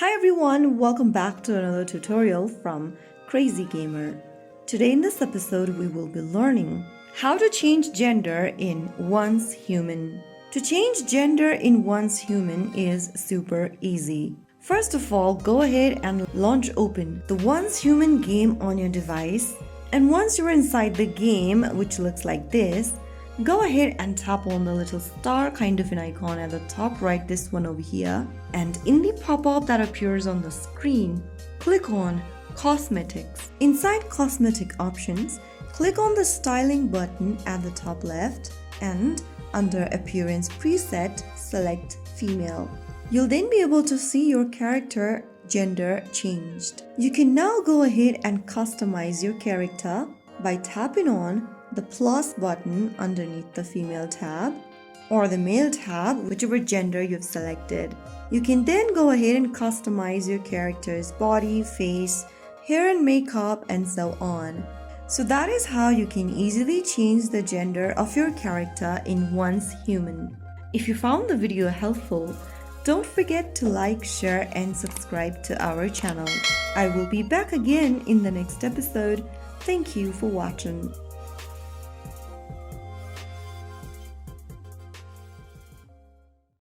Hi everyone, welcome back to another tutorial from Crazy Gamer. Today in this episode we will be learning how to change gender in Once Human. To change gender in Once Human is super easy. First of all, go ahead and launch open the Once Human game on your device, and once you're inside the game, which looks like this, go ahead and tap on the little star kind of an icon at the top right, this one over here, and in the pop-up that appears on the screen, click on Cosmetics. Inside Cosmetic Options, click on the Styling button at the top left, and under Appearance Preset, select Female. You'll then be able to see your character gender changed. You can now go ahead and customize your character by tapping on the plus button underneath the female tab or the male tab, whichever gender you've selected. You can then go ahead and customize your character's body, face, hair and makeup, and so on. So that is how you can easily change the gender of your character in Once Human. If you found the video helpful, don't forget to like, share and subscribe to our channel. I will be back again in the next episode. Thank you for watching.